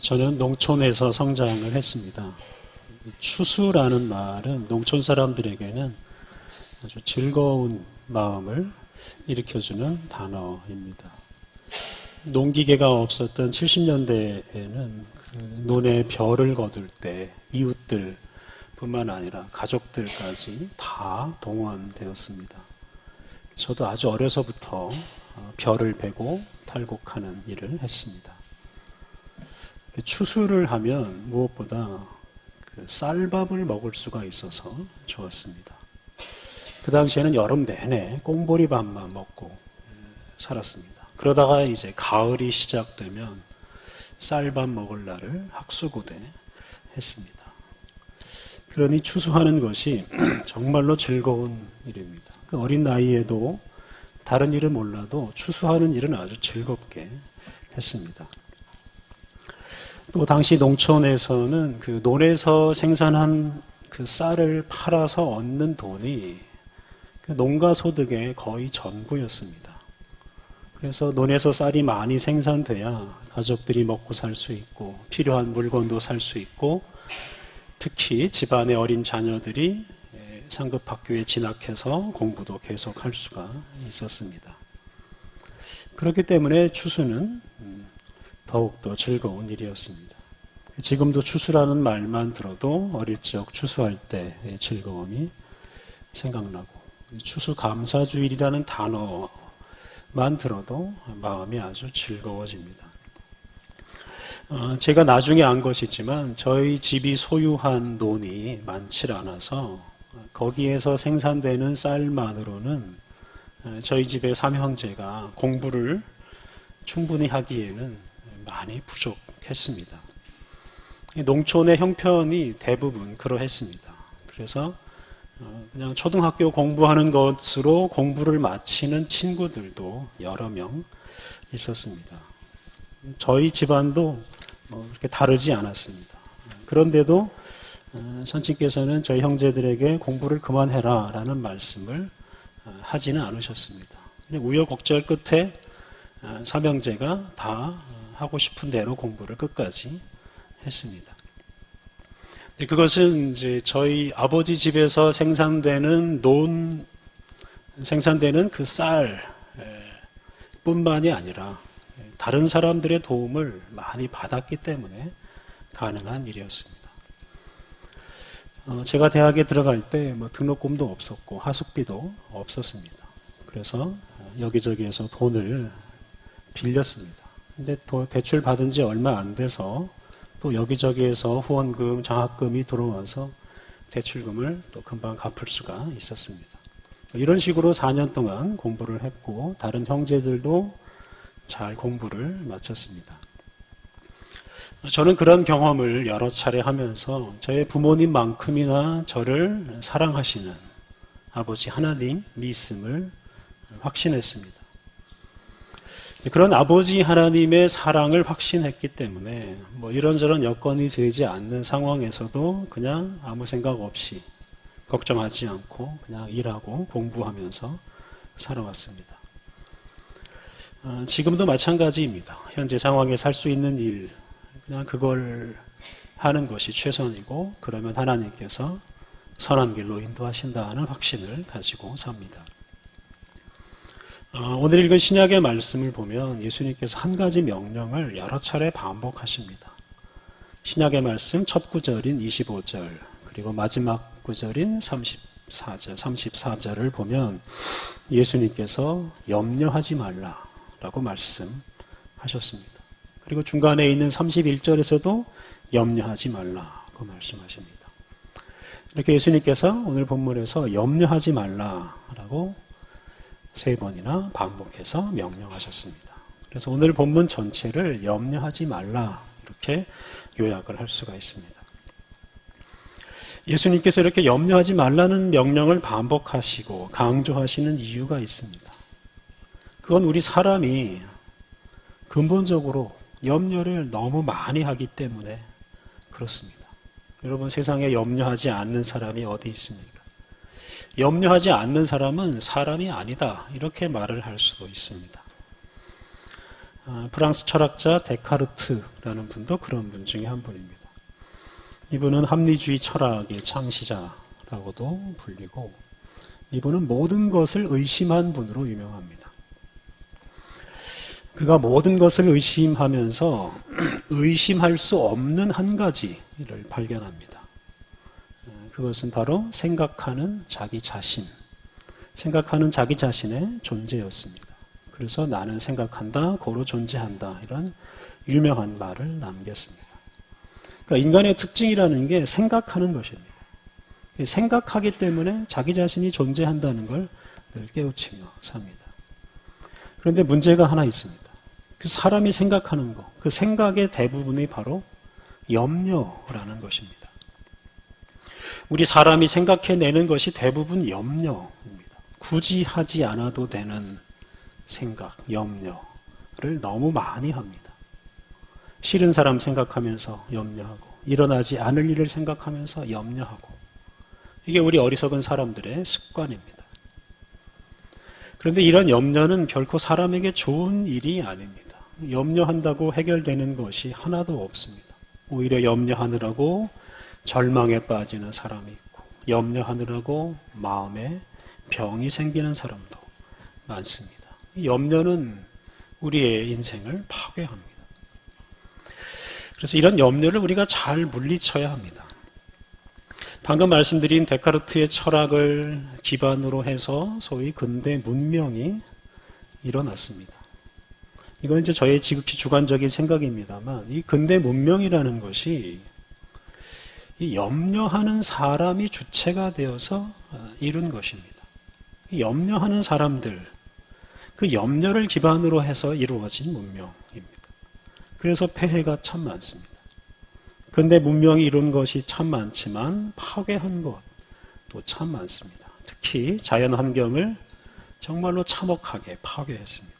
저는 농촌에서 성장을 했습니다. 추수라는 말은 농촌 사람들에게는 아주 즐거운 마음을 일으켜주는 단어입니다. 농기계가 없었던 70년대에는 논에 벼를 거둘 때 이웃들 뿐만 아니라 가족들까지 다 동원되었습니다. 저도 아주 어려서부터 벼를 베고 탈곡하는 일을 했습니다. 추수를 하면 무엇보다 쌀밥을 먹을 수가 있어서 좋았습니다. 그 당시에는 여름 내내 꽁보리밥만 먹고 살았습니다. 그러다가 이제 가을이 시작되면 쌀밥 먹을 날을 학수고대 했습니다. 그러니 추수하는 것이 정말로 즐거운 일입니다. 그 어린 나이에도 다른 일은 몰라도 추수하는 일은 아주 즐겁게 했습니다. 또 당시 농촌에서는 그 논에서 생산한 그 쌀을 팔아서 얻는 돈이 그 농가 소득의 거의 전부였습니다. 그래서 논에서 쌀이 많이 생산돼야 가족들이 먹고 살 수 있고 필요한 물건도 살 수 있고 특히 집안의 어린 자녀들이 상급 학교에 진학해서 공부도 계속할 수가 있었습니다. 그렇기 때문에 추수는 더욱더 즐거운 일이었습니다. 지금도 추수라는 말만 들어도 어릴 적 추수할 때의 즐거움이 생각나고 추수감사주일이라는 단어만 들어도 마음이 아주 즐거워집니다. 제가 나중에 안 것이지만 저희 집이 소유한 논이 많지 않아서 거기에서 생산되는 쌀만으로는 저희 집의 3형제가 공부를 충분히 하기에는 많이 부족했습니다. 농촌의 형편이 대부분 그러했습니다. 그래서 그냥 초등학교 공부하는 것으로 공부를 마치는 친구들도 여러 명 있었습니다. 저희 집안도 그렇게 다르지 않았습니다. 그런데도 선친께서는 저희 형제들에게 공부를 그만해라 라는 말씀을 하지는 않으셨습니다. 우여곡절 끝에 삼형제가 다 하고 싶은 대로 공부를 끝까지 했습니다. 그것은 이제 저희 아버지 집에서 생산되는 그 쌀 뿐만이 아니라 다른 사람들의 도움을 많이 받았기 때문에 가능한 일이었습니다. 제가 대학에 들어갈 때 등록금도 없었고 하숙비도 없었습니다. 그래서 여기저기에서 돈을 빌렸습니다. 근데 또 대출 받은 지 얼마 안 돼서 또 여기저기에서 후원금, 장학금이 들어와서 대출금을 또 금방 갚을 수가 있었습니다. 이런 식으로 4년 동안 공부를 했고 다른 형제들도 잘 공부를 마쳤습니다. 저는 그런 경험을 여러 차례 하면서 저의 부모님만큼이나 저를 사랑하시는 아버지 하나님이 있음을 확신했습니다. 그런 아버지 하나님의 사랑을 확신했기 때문에 이런저런 여건이 되지 않는 상황에서도 그냥 아무 생각 없이 걱정하지 않고 그냥 일하고 공부하면서 살아왔습니다. 지금도 마찬가지입니다. 현재 상황에 살 수 있는 일, 그냥 그걸 하는 것이 최선이고 그러면 하나님께서 선한 길로 인도하신다는 확신을 가지고 삽니다. 오늘 읽은 신약의 말씀을 보면 예수님께서 한 가지 명령을 여러 차례 반복하십니다. 신약의 말씀 첫 구절인 25절 그리고 마지막 구절인 34절을 보면 예수님께서 염려하지 말라라고 말씀하셨습니다. 그리고 중간에 있는 31절에서도 염려하지 말라고 말씀하십니다. 이렇게 예수님께서 오늘 본문에서 염려하지 말라라고 3번이나 반복해서 명령하셨습니다. 그래서 오늘 본문 전체를 염려하지 말라 이렇게 요약을 할 수가 있습니다. 예수님께서 이렇게 염려하지 말라는 명령을 반복하시고 강조하시는 이유가 있습니다. 그건 우리 사람이 근본적으로 염려를 너무 많이 하기 때문에 그렇습니다. 여러분 세상에 염려하지 않는 사람이 어디 있습니까? 염려하지 않는 사람은 사람이 아니다 이렇게 말을 할 수도 있습니다. 프랑스 철학자 데카르트라는 분도 그런 분 중에 한 분입니다. 이분은 합리주의 철학의 창시자라고도 불리고 이분은 모든 것을 의심한 분으로 유명합니다. 그가 모든 것을 의심하면서 의심할 수 없는 한 가지를 발견합니다. 그것은 바로 생각하는 자기 자신, 생각하는 자기 자신의 존재였습니다. 그래서 나는 생각한다, 고로 존재한다 이런 유명한 말을 남겼습니다. 그러니까 인간의 특징이라는 게 생각하는 것입니다. 생각하기 때문에 자기 자신이 존재한다는 걸 늘 깨우치며 삽니다. 그런데 문제가 하나 있습니다. 그 사람이 생각하는 것, 그 생각의 대부분이 바로 염려라는 것입니다. 우리 사람이 생각해내는 것이 대부분 염려입니다. 굳이 하지 않아도 되는 생각, 염려를 너무 많이 합니다. 싫은 사람 생각하면서 염려하고 일어나지 않을 일을 생각하면서 염려하고 이게 우리 어리석은 사람들의 습관입니다. 그런데 이런 염려는 결코 사람에게 좋은 일이 아닙니다. 염려한다고 해결되는 것이 하나도 없습니다. 오히려 염려하느라고 절망에 빠지는 사람이 있고 염려하느라고 마음에 병이 생기는 사람도 많습니다. 이 염려는 우리의 인생을 파괴합니다. 그래서 이런 염려를 우리가 잘 물리쳐야 합니다. 방금 말씀드린 데카르트의 철학을 기반으로 해서 소위 근대 문명이 일어났습니다. 이건 이제 저의 지극히 주관적인 생각입니다만 이 근대 문명이라는 것이 이 염려하는 사람이 주체가 되어서 이룬 것입니다. 이 염려하는 사람들, 그 염려를 기반으로 해서 이루어진 문명입니다. 그래서 폐해가 참 많습니다. 근데 문명이 이룬 것이 참 많지만 파괴한 것도 참 많습니다. 특히 자연 환경을 정말로 참혹하게 파괴했습니다.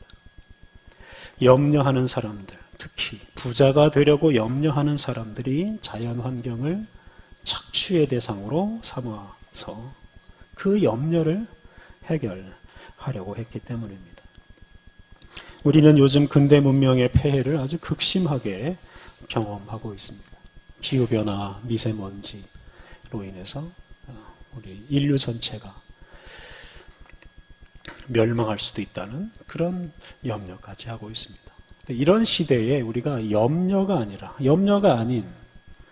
염려하는 사람들, 특히 부자가 되려고 염려하는 사람들이 자연 환경을 착취의 대상으로 삼아서 그 염려를 해결하려고 했기 때문입니다. 우리는 요즘 근대 문명의 폐해를 아주 극심하게 경험하고 있습니다. 기후변화, 미세먼지로 인해서 우리 인류 전체가 멸망할 수도 있다는 그런 염려까지 하고 있습니다. 이런 시대에 우리가 염려가 아닌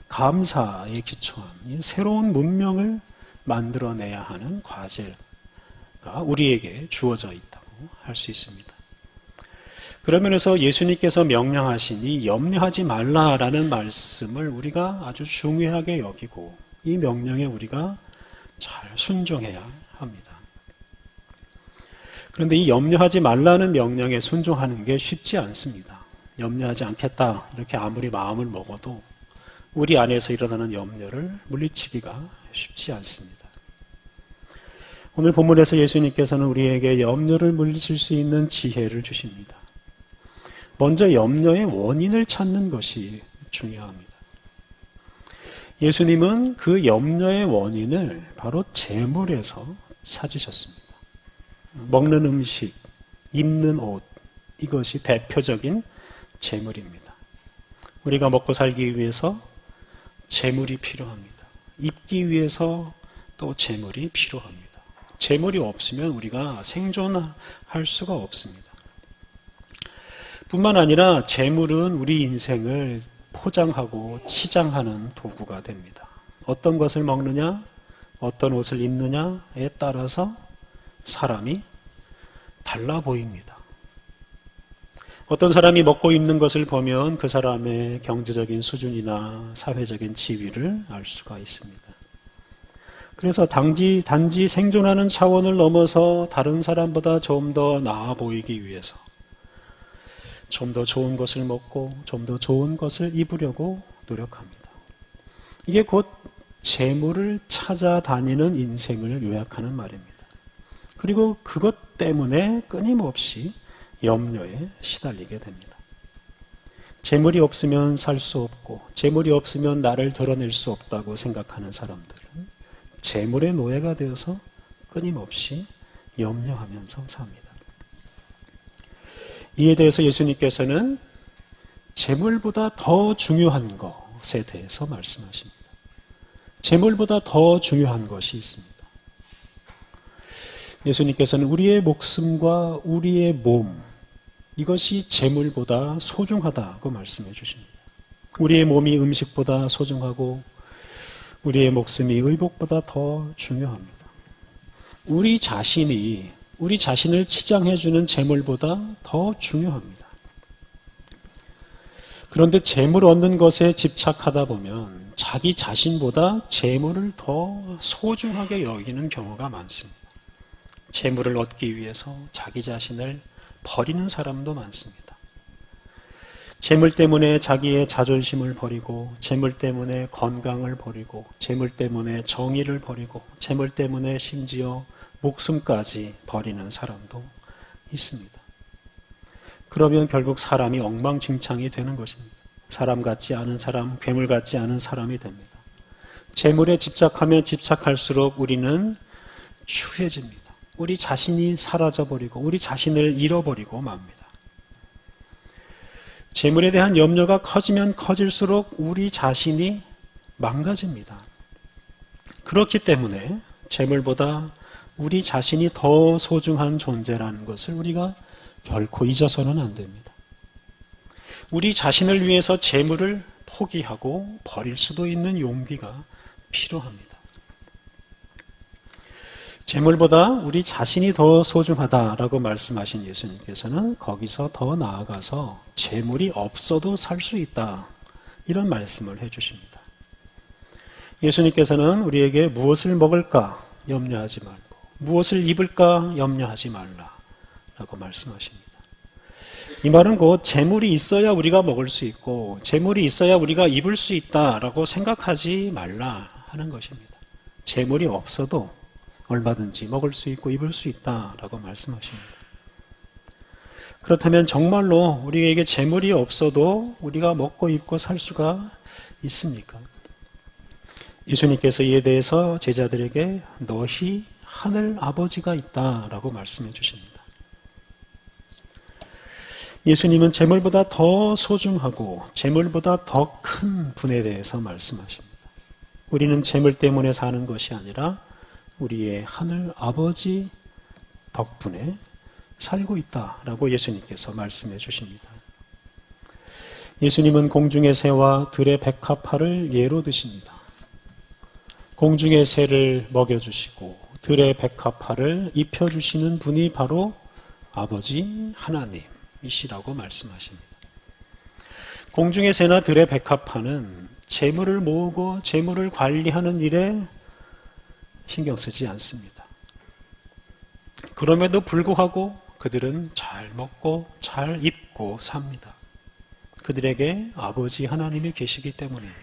감사에 기초한 새로운 문명을 만들어내야 하는 과제가 우리에게 주어져 있다고 할 수 있습니다. 그런 면에서 예수님께서 명령하신 이 염려하지 말라라는 말씀을 우리가 아주 중요하게 여기고 이 명령에 우리가 잘 순종해야 합니다. 그런데 이 염려하지 말라는 명령에 순종하는 게 쉽지 않습니다. 염려하지 않겠다 이렇게 아무리 마음을 먹어도 우리 안에서 일어나는 염려를 물리치기가 쉽지 않습니다. 오늘 본문에서 예수님께서는 우리에게 염려를 물리칠 수 있는 지혜를 주십니다. 먼저 염려의 원인을 찾는 것이 중요합니다. 예수님은 그 염려의 원인을 바로 재물에서 찾으셨습니다. 먹는 음식, 입는 옷, 이것이 대표적인 재물입니다. 우리가 먹고 살기 위해서 재물이 필요합니다. 입기 위해서 또 재물이 필요합니다. 재물이 없으면 우리가 생존할 수가 없습니다. 뿐만 아니라 재물은 우리 인생을 포장하고 치장하는 도구가 됩니다. 어떤 것을 먹느냐, 어떤 옷을 입느냐에 따라서 사람이 달라 보입니다. 어떤 사람이 먹고 입는 것을 보면 그 사람의 경제적인 수준이나 사회적인 지위를 알 수가 있습니다. 그래서 단지 생존하는 차원을 넘어서 다른 사람보다 좀 더 나아 보이기 위해서 좀 더 좋은 것을 먹고 좀 더 좋은 것을 입으려고 노력합니다. 이게 곧 재물을 찾아다니는 인생을 요약하는 말입니다. 그리고 그것 때문에 끊임없이 염려에 시달리게 됩니다. 재물이 없으면 살 수 없고 재물이 없으면 나를 드러낼 수 없다고 생각하는 사람들은 재물의 노예가 되어서 끊임없이 염려하면서 삽니다. 이에 대해서 예수님께서는 재물보다 더 중요한 것에 대해서 말씀하십니다. 재물보다 더 중요한 것이 있습니다. 예수님께서는 우리의 목숨과 우리의 몸, 이것이 재물보다 소중하다고 말씀해 주십니다. 우리의 몸이 음식보다 소중하고 우리의 목숨이 의복보다 더 중요합니다. 우리 자신을 치장해 주는 재물보다 더 중요합니다. 그런데 재물 얻는 것에 집착하다 보면 자기 자신보다 재물을 더 소중하게 여기는 경우가 많습니다. 재물을 얻기 위해서 자기 자신을 버리는 사람도 많습니다. 재물 때문에 자기의 자존심을 버리고, 재물 때문에 건강을 버리고, 재물 때문에 정의를 버리고, 재물 때문에 심지어 목숨까지 버리는 사람도 있습니다. 그러면 결국 사람이 엉망진창이 되는 것입니다. 사람 같지 않은 사람, 괴물 같지 않은 사람이 됩니다. 재물에 집착하면 집착할수록 우리는 추해집니다. 우리 자신이 사라져버리고 우리 자신을 잃어버리고 맙니다. 재물에 대한 염려가 커지면 커질수록 우리 자신이 망가집니다. 그렇기 때문에 재물보다 우리 자신이 더 소중한 존재라는 것을 우리가 결코 잊어서는 안 됩니다. 우리 자신을 위해서 재물을 포기하고 버릴 수도 있는 용기가 필요합니다. 재물보다 우리 자신이 더 소중하다라고 말씀하신 예수님께서는 거기서 더 나아가서 재물이 없어도 살 수 있다, 이런 말씀을 해주십니다. 예수님께서는 우리에게 무엇을 먹을까 염려하지 말고 무엇을 입을까 염려하지 말라라고 말씀하십니다. 이 말은 곧 재물이 있어야 우리가 먹을 수 있고 재물이 있어야 우리가 입을 수 있다라고 생각하지 말라 하는 것입니다. 재물이 없어도 얼마든지 먹을 수 있고 입을 수 있다라고 말씀하십니다. 그렇다면 정말로 우리에게 재물이 없어도 우리가 먹고 입고 살 수가 있습니까? 예수님께서 이에 대해서 제자들에게 너희 하늘 아버지가 있다라고 말씀해 주십니다. 예수님은 재물보다 더 소중하고 재물보다 더 큰 분에 대해서 말씀하십니다. 우리는 재물 때문에 사는 것이 아니라 우리의 하늘 아버지 덕분에 살고 있다라고 예수님께서 말씀해 주십니다. 예수님은 공중의 새와 들의 백합화를 예로 드십니다. 공중의 새를 먹여주시고 들의 백합화를 입혀주시는 분이 바로 아버지 하나님이시라고 말씀하십니다. 공중의 새나 들의 백합화는 재물을 모으고 재물을 관리하는 일에 신경 쓰지 않습니다. 그럼에도 불구하고 그들은 잘 먹고 잘 입고 삽니다. 그들에게 아버지 하나님이 계시기 때문입니다.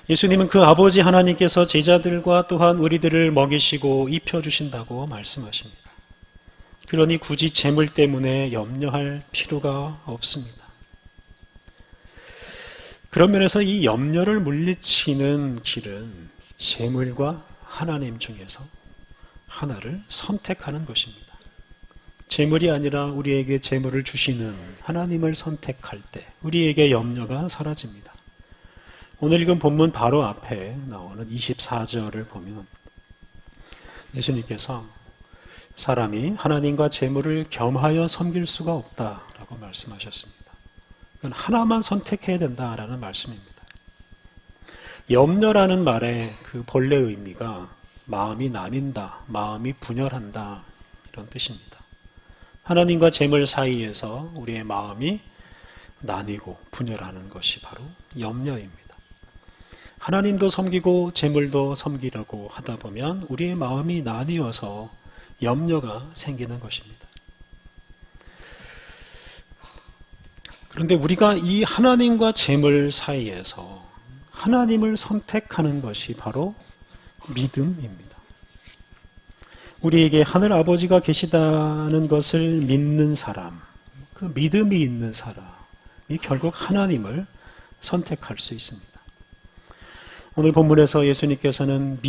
예수님은 그 아버지 하나님께서 제자들과 또한 우리들을 먹이시고 입혀주신다고 말씀하십니다. 그러니 굳이 재물 때문에 염려할 필요가 없습니다. 그런 면에서 이 염려를 물리치는 길은 재물과 하나님 중에서 하나를 선택하는 것입니다. 재물이 아니라 우리에게 재물을 주시는 하나님을 선택할 때 우리에게 염려가 사라집니다. 오늘 읽은 본문 바로 앞에 나오는 24절을 보면 예수님께서 사람이 하나님과 재물을 겸하여 섬길 수가 없다라고 말씀하셨습니다. 그건 하나만 선택해야 된다라는 말씀입니다. 염려라는 말의 그 본래 의미가 마음이 나뉜다, 마음이 분열한다, 이런 뜻입니다. 하나님과 재물 사이에서 우리의 마음이 나뉘고 분열하는 것이 바로 염려입니다. 하나님도 섬기고 재물도 섬기려고 하다 보면 우리의 마음이 나뉘어서 염려가 생기는 것입니다. 그런데 우리가 이 하나님과 재물 사이에서 하나님을 선택하는 것이 바로 믿음입니다. 우리에게 하늘 아버지가 계시다는 것을 믿는 사람, 그 믿음이 있는 사람이 결국 하나님을 선택할 수 있습니다. 오늘 본문에서 예수님께서는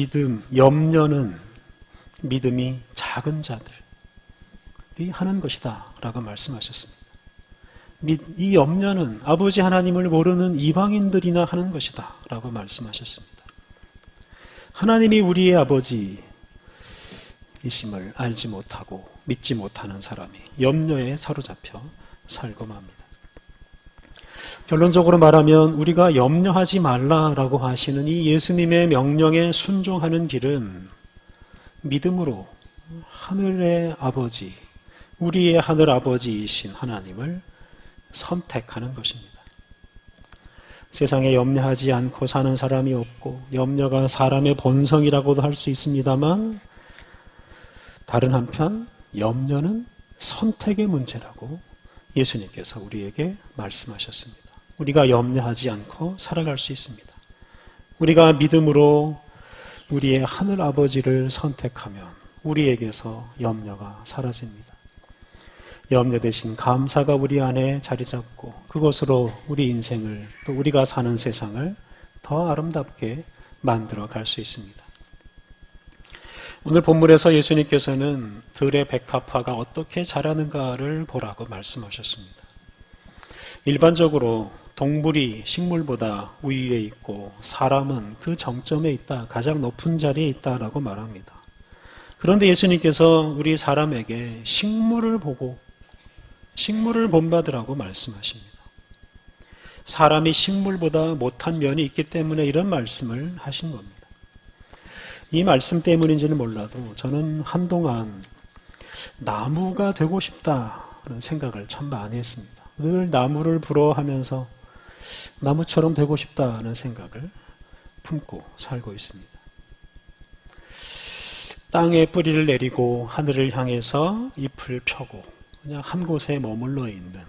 염려는 믿음이 작은 자들, 하는 것이다 라고 말씀하셨습니다. 이 염려는 아버지 하나님을 모르는 이방인들이나 하는 것이다 라고 말씀하셨습니다. 하나님이 우리의 아버지이심을 알지 못하고 믿지 못하는 사람이 염려에 사로잡혀 살고 맙니다. 결론적으로 말하면 우리가 염려하지 말라라고 하시는 이 예수님의 명령에 순종하는 길은 믿음으로 하늘의 아버지, 우리의 하늘 아버지이신 하나님을 선택하는 것입니다. 세상에 염려하지 않고 사는 사람이 없고 염려가 사람의 본성이라고도 할 수 있습니다만 다른 한편 염려는 선택의 문제라고 예수님께서 우리에게 말씀하셨습니다. 우리가 염려하지 않고 살아갈 수 있습니다. 우리가 믿음으로 우리의 하늘 아버지를 선택하면 우리에게서 염려가 사라집니다. 염려 대신 감사가 우리 안에 자리 잡고 그것으로 우리 인생을 또 우리가 사는 세상을 더 아름답게 만들어 갈 수 있습니다. 오늘 본문에서 예수님께서는 들의 백합화가 어떻게 자라는가를 보라고 말씀하셨습니다. 일반적으로 동물이 식물보다 우위에 있고 사람은 그 정점에 있다, 가장 높은 자리에 있다라고 말합니다. 그런데 예수님께서 우리 사람에게 식물을 보고 식물을 본받으라고 말씀하십니다. 사람이 식물보다 못한 면이 있기 때문에 이런 말씀을 하신 겁니다. 이 말씀 때문인지는 몰라도 저는 한동안 나무가 되고 싶다는 생각을 참 많이 했습니다. 늘 나무를 부러워하면서 나무처럼 되고 싶다는 생각을 품고 살고 있습니다. 땅에 뿌리를 내리고 하늘을 향해서 잎을 펴고 그냥 한 곳에 머물러 있는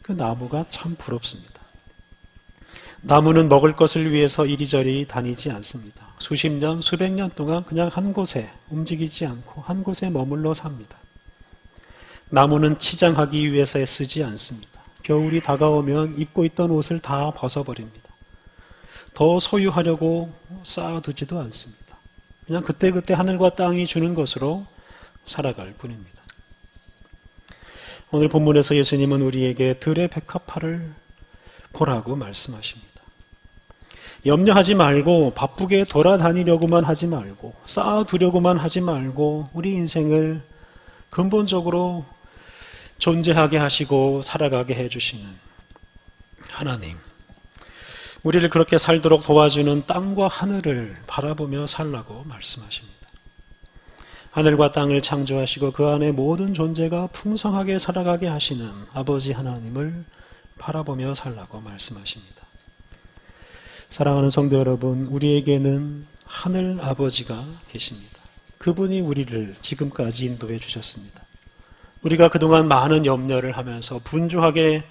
그 나무가 참 부럽습니다. 나무는 먹을 것을 위해서 이리저리 다니지 않습니다. 수십 년, 수백 년 동안 그냥 한 곳에 움직이지 않고 한 곳에 머물러 삽니다. 나무는 치장하기 위해서 쓰지 않습니다. 겨울이 다가오면 입고 있던 옷을 다 벗어버립니다. 더 소유하려고 쌓아두지도 않습니다. 그냥 그때그때 하늘과 땅이 주는 것으로 살아갈 뿐입니다. 오늘 본문에서 예수님은 우리에게 들의 백합화를 보라고 말씀하십니다. 염려하지 말고 바쁘게 돌아다니려고만 하지 말고 쌓아두려고만 하지 말고 우리 인생을 근본적으로 존재하게 하시고 살아가게 해주시는 하나님, 우리를 그렇게 살도록 도와주는 땅과 하늘을 바라보며 살라고 말씀하십니다. 하늘과 땅을 창조하시고 그 안에 모든 존재가 풍성하게 살아가게 하시는 아버지 하나님을 바라보며 살라고 말씀하십니다. 사랑하는 성도 여러분, 우리에게는 하늘 아버지가 계십니다. 그분이 우리를 지금까지 인도해 주셨습니다. 우리가 그동안 많은 염려를 하면서 분주하게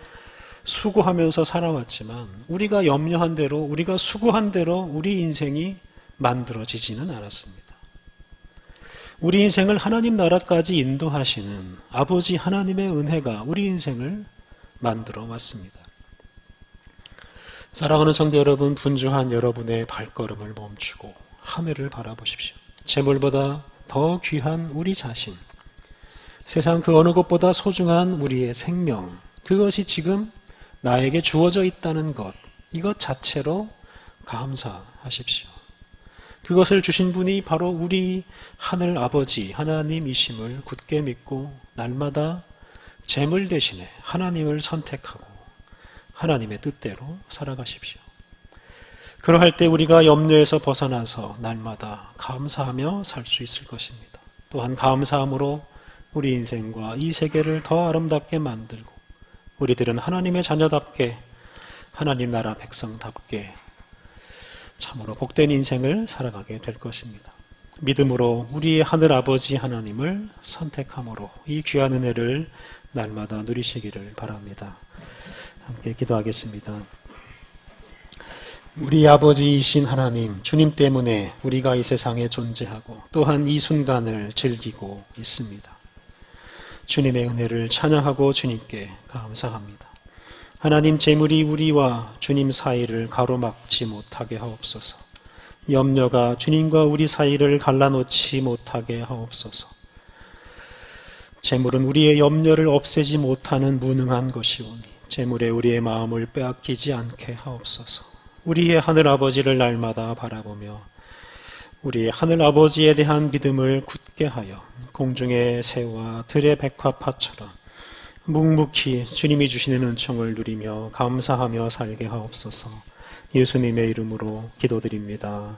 수고하면서 살아왔지만 우리가 염려한 대로, 우리가 수고한 대로 우리 인생이 만들어지지는 않았습니다. 우리 인생을 하나님 나라까지 인도하시는 아버지 하나님의 은혜가 우리 인생을 만들어 왔습니다. 사랑하는 성도 여러분, 분주한 여러분의 발걸음을 멈추고 하늘을 바라보십시오. 재물보다 더 귀한 우리 자신, 세상 그 어느 것보다 소중한 우리의 생명, 그것이 지금 나에게 주어져 있다는 것, 이것 자체로 감사하십시오. 그것을 주신 분이 바로 우리 하늘 아버지 하나님이심을 굳게 믿고 날마다 재물 대신에 하나님을 선택하고 하나님의 뜻대로 살아가십시오. 그러할 때 우리가 염려에서 벗어나서 날마다 감사하며 살 수 있을 것입니다. 또한 감사함으로 우리 인생과 이 세계를 더 아름답게 만들고 우리들은 하나님의 자녀답게 하나님 나라 백성답게 참으로 복된 인생을 살아가게 될 것입니다. 믿음으로 우리의 하늘 아버지 하나님을 선택함으로 이 귀한 은혜를 날마다 누리시기를 바랍니다. 함께 기도하겠습니다. 우리 아버지이신 하나님, 주님 때문에 우리가 이 세상에 존재하고 또한 이 순간을 즐기고 있습니다. 주님의 은혜를 찬양하고 주님께 감사합니다. 하나님, 재물이 우리와 주님 사이를 가로막지 못하게 하옵소서. 염려가 주님과 우리 사이를 갈라놓지 못하게 하옵소서. 재물은 우리의 염려를 없애지 못하는 무능한 것이오니 재물에 우리의 마음을 빼앗기지 않게 하옵소서. 우리의 하늘아버지를 날마다 바라보며 우리의 하늘아버지에 대한 믿음을 굳게 하여 공중의 새와 들의 백합화처럼 묵묵히 주님이 주시는 은총을 누리며 감사하며 살게 하옵소서. 예수님의 이름으로 기도드립니다.